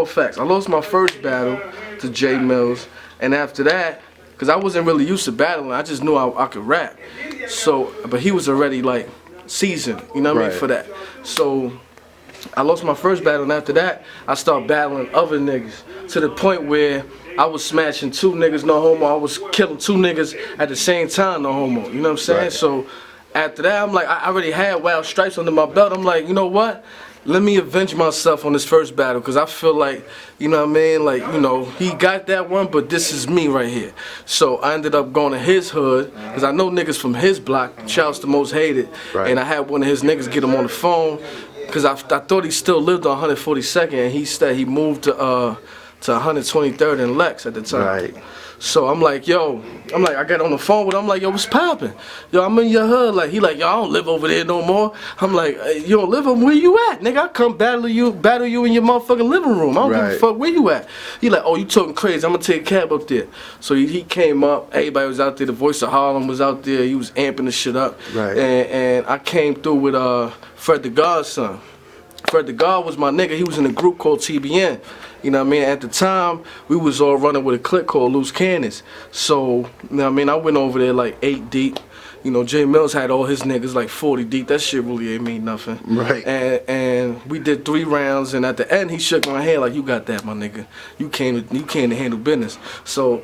Facts. I lost my first battle to Jae Millz, and after that, because I wasn't really used to battling, I just knew I could rap. So, but he was already like seasoned, you know what I mean, for that. So, I lost my first battle, and after that, I started battling other niggas to the point where I was smashing 2 niggas, no homo. I was killing 2 niggas at the same time, no homo. You know what I'm saying? Right. So, after that, I'm like, I already had wild stripes under my belt. I'm like, you know what? Let me avenge myself on this first battle, because I feel like, you know what I mean, like, you know, he got that one, but this is me right here. So I ended up going to his hood, because I know niggas from his block, shouts the most hated, and I had one of his niggas get him on the phone, because I thought he still lived on 142nd, and he moved to 123rd and Lex at the time. Right. So I'm like, I got on the phone with him. I'm like, yo, what's poppin'? Yo, I'm in your hood. Like, he like, yo, I don't live over there no more. I'm like, hey, you don't live over where you at, nigga? I come battle you in your motherfucking living room. I don't give a fuck where you at. He like, oh, you talking crazy? I'm gonna take a cab up there. So he came up. Everybody was out there. The voice of Harlem was out there. He was amping the shit up. Right. And I came through with Fred the Godson. Fred the God was my nigga. He was in a group called TBN. You know what I mean? At the time, we was all running with a clique called Loose Cannons. So, you know what I mean? I went over there like 8 deep. You know, Jae Millz had all his niggas like 40 deep. That shit really ain't mean nothing. Right. And we did 3 rounds, and at the end, he shook my hand like, you got that, my nigga. You came to handle business. So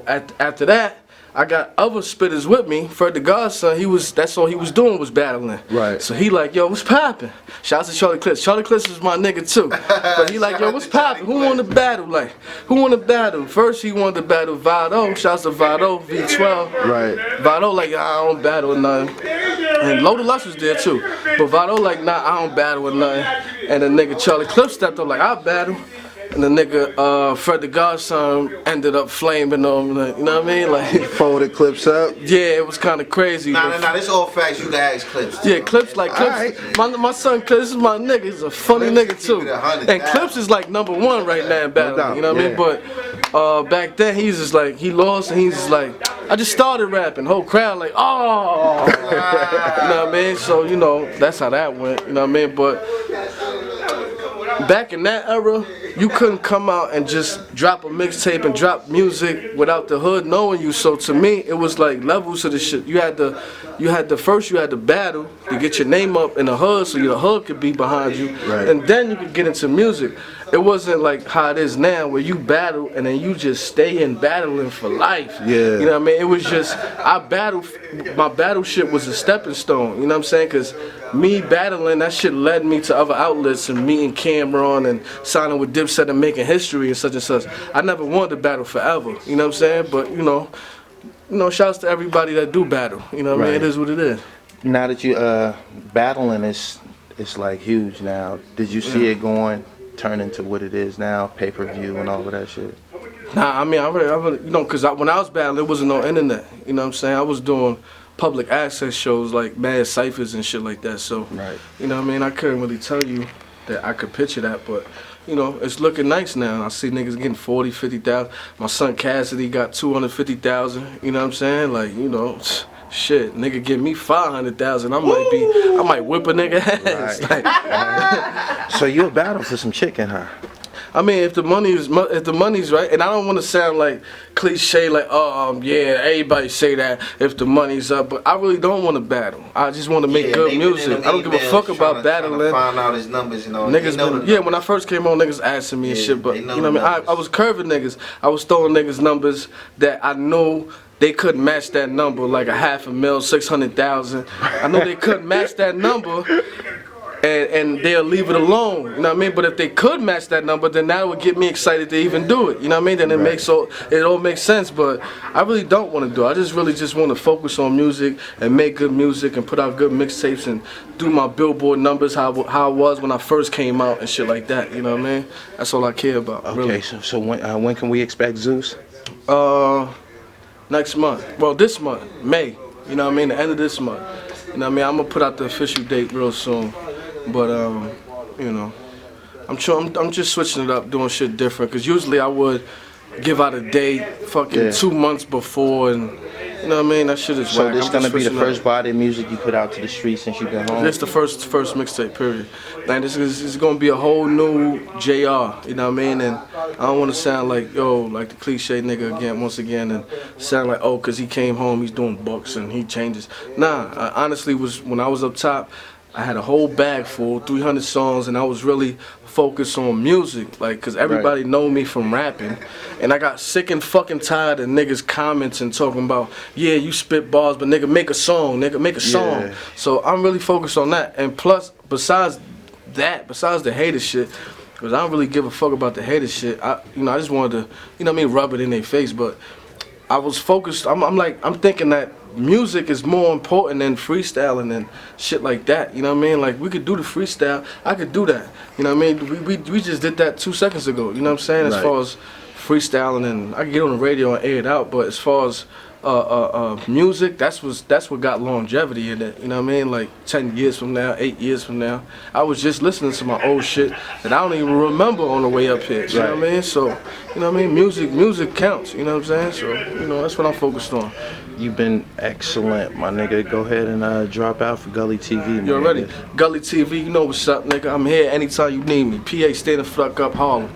after that, I got other spitters with me. Fred the Godson, that's all he was doing was battling. Right. So he like, yo, what's poppin'? Shouts to Charlie Clips. Charlie Clips is my nigga too. But he like, yo, what's poppin'? Who want to battle? Like, who want to battle? First he wanted to battle Vado. Shouts to Vado, V12. Right. Vado like, I don't battle with nothing. And Loaded Lux was there too. But Vado like, nah, I don't battle with nothing. And the nigga Charlie Clips stepped up like, I'll battle. And the nigga Fred the Godson ended up flaming them, like, you know what I mean? Like, he folded Clips up. Yeah, it was kind of crazy. Nah, this all facts. You can ask Clips. Yeah, Clips like Clips. Right. My son Clips, this is my nigga. He's a funny nigga too. And Clips is like #1 right now in battle. You know what I mean? But back then he's just like, he lost, and he's just like, I just started rapping. Whole crowd like, oh. You know what I mean? So you know that's how that went. You know what I mean? But back in that era, you couldn't come out and just drop a mixtape and drop music without the hood knowing you. So to me, it was like levels to the shit. You had to battle to get your name up in the hood, so your hood could be behind you, and then you could get into music. It wasn't like how it is now, where you battle and then you just stay in battling for life. Yeah. You know what I mean? It was just, my battle shit was a stepping stone, you know what I'm saying? Because me battling, that shit led me to other outlets and meeting Cameron and signing with Dipset and making history and such and such. I never wanted to battle forever, you know what I'm saying? But, you know, shouts to everybody that do battle, you know what I mean? It is what it is. Now that you battling, it's like huge now. Did you see it turn into what it is now, pay-per-view and all of that shit? Nah, I mean, I really, you know, because when I was battling, there wasn't no internet, you know what I'm saying? I was doing public access shows like Mad Cyphers and shit like that, so, you know what I mean? I couldn't really tell you that I could picture that, but, you know, it's looking nice now. I see niggas getting 40, 50,000. My son Cassidy got 250,000, you know what I'm saying? Like, you know, shit, nigga give me 500,000, I might whip a nigga ass. Right. Like, so you a battle for some chicken, huh? I mean, if the money's right, and I don't want to sound like cliche, like, oh, yeah, everybody say that if the money's up, but I really don't want to battle. I just want to make good music. I don't give a fuck about battling. Find out his numbers, you know. Niggas when I first came on, niggas asking me and shit, but you know what I mean? I was curving niggas. I was throwing niggas numbers that I knew they couldn't match that number, like $500,000, 600,000. I know they couldn't match that number. And they'll leave it alone, you know what I mean? But if they could match that number, then that would get me excited to even do it, you know what I mean? Then it all makes sense, but I really don't want to do it. I just really want to focus on music and make good music and put out good mixtapes and do my Billboard numbers how I was when I first came out and shit like that, you know what I mean? That's all I care about, really. Okay, so when can we expect Zeus? Next month. Well, this month, May, you know what I mean? The end of this month. You know what I mean? I'm going to put out the official date real soon. But you know, I'm just switching it up, doing shit different. Cause usually I would give out a date fucking 2 months before, and You know what I mean? That shit is So whack. this I'm gonna just be the switching up. first body of music you put out to the streets since you've been home? This the first mixtape, period. And this is gonna be a whole new JR, you know what I mean? And I don't wanna sound like, like the cliche nigga again, once again, and sound like, cause he came home, he's doing books and he changes. Nah, I honestly when I was up top, I had a whole bag full, 300 songs, and I was really focused on music, like, cause everybody know me from rapping, and I got sick and fucking tired of niggas commenting talking about, yeah, you spit bars, but nigga, make a song, nigga, make a song. Yeah. So I'm really focused on that, and plus, besides the hater shit, cause I don't really give a fuck about the hater shit. I just wanted to, rub it in their face, but I was focused. I'm thinking that music is more important than freestyling and shit like that. You know what I mean? Like, we could do the freestyle. I could do that. You know what I mean? We just did that 2 seconds ago. You know what I'm saying? As far as freestyling, and I can get on the radio and air it out. But as far as music, that's what got longevity in it. You know what I mean? Like 10 years from now, 8 years from now, I was just listening to my old shit that I don't even remember on the way up here. You know what I mean? So, you know what I mean? Music counts. You know what I'm saying? So, that's what I'm focused on. You've been excellent, my nigga. Go ahead and drop out for Gully TV, man. You already? Gully TV, you know what's up, nigga. I'm here anytime you need me. PA, stay the fuck up, Harlem.